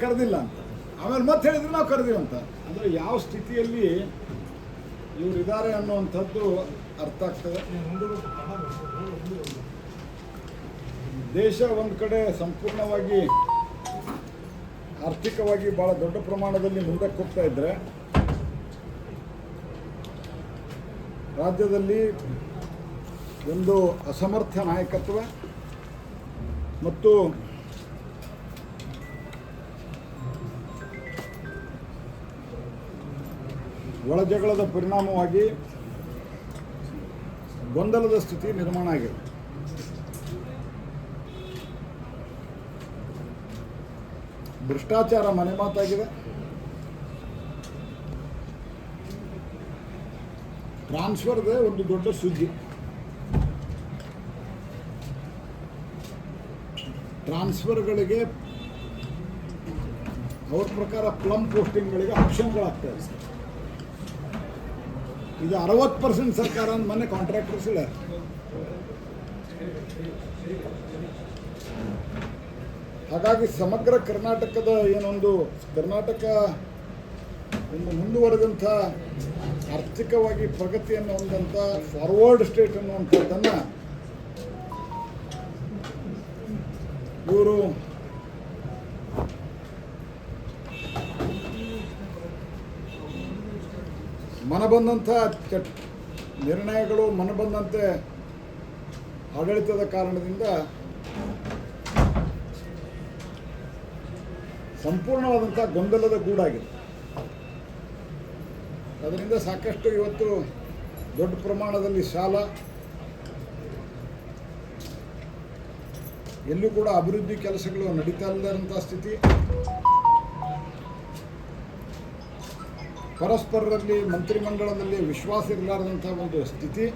ಕರೆದಿಲ್ಲ ಅಂತ, ಆಮೇಲೆ ಮತ್ತೆ ಹೇಳಿದ್ರೆ ನಾವು ಕರೆದಿವಂತ. ಅಂದರೆ ಯಾವ ಸ್ಥಿತಿಯಲ್ಲಿ ಇವರಿದ್ದಾರೆ ಅನ್ನುವಂಥದ್ದು ಅರ್ಥ ಆಗ್ತದೆ. ದೇಶ ಒಂದು ಕಡೆ ಸಂಪೂರ್ಣವಾಗಿ ಆರ್ಥಿಕವಾಗಿ ಭಾಳ ದೊಡ್ಡ ಪ್ರಮಾಣದಲ್ಲಿ ಮುಂದಕ್ಕೆ ಹೋಗ್ತಾ ಇದ್ದರೆ, ರಾಜ್ಯದಲ್ಲಿ ಒಂದು ಅಸಮರ್ಥ ನಾಯಕತ್ವ ಮತ್ತು ಒಳಜಗಳದ ಪರಿಣಾಮವಾಗಿ ಗೊಂದಲದ ಸ್ಥಿತಿ ನಿರ್ಮಾಣ ಆಗಿದೆ. ಭ್ರಷ್ಟಾಚಾರ ಮನೆ ಮಾತಾಗಿದೆ. ಟ್ರಾನ್ಸ್ಫರ್ದೇ ಒಂದು ದೊಡ್ಡ ಸುದ್ದಿ. ಟ್ರಾನ್ಸ್ಫರ್ಗಳಿಗೆ ಅವ್ರ ಪ್ರಕಾರ ಪ್ಲಮ್ ಪೋಸ್ಟಿಂಗ್ಗಳಿಗೆ ಆಪ್ಷನ್ಗಳಾಗ್ತವೆ. ಇದು 60% ಸರ್ಕಾರ ಅಂತ ಮೊನ್ನೆ ಕಾಂಟ್ರಾಕ್ಟರ್ಸ್ ಇಲ್ಲ. ಹಾಗಾಗಿ ಸಮಗ್ರ ಕರ್ನಾಟಕದ ಕರ್ನಾಟಕ ಒಂದು ಮುಂದುವರೆದಂಥ ಆರ್ಥಿಕವಾಗಿ ಪ್ರಗತಿಯನ್ನು ಹೊಂದಂಥ ಫಾರ್ವರ್ಡ್ ಸ್ಟೇಟ್ ಅನ್ನುವಂಥದ್ದನ್ನು ಇವರು ಮನಬಂದಂಥ ನಿರ್ಣಯಗಳು, ಮನಬಂದಂತೆ ಆಡಳಿತದ ಕಾರಣದಿಂದ ಸಂಪೂರ್ಣವಾದಂಥ ಗೊಂದಲದ ಗೂಡಾಗಿದೆ. ಅದರಿಂದ ಸಾಕಷ್ಟು ಇವತ್ತು ದೊಡ್ಡ ಪ್ರಮಾಣದಲ್ಲಿ ಸಾಲ, ಎಲ್ಲೂ ಕೂಡ ಅಭಿವೃದ್ಧಿ ಕೆಲಸಗಳು ನಡೀತಾ ಇಲ್ಲದಂಥ ಸ್ಥಿತಿ, ಪರಸ್ಪರರಲ್ಲಿ ಮಂತ್ರಿಮಂಡಲದಲ್ಲಿ ವಿಶ್ವಾಸ ಇರಲಾರದಂಥ ಒಂದು ಸ್ಥಿತಿ,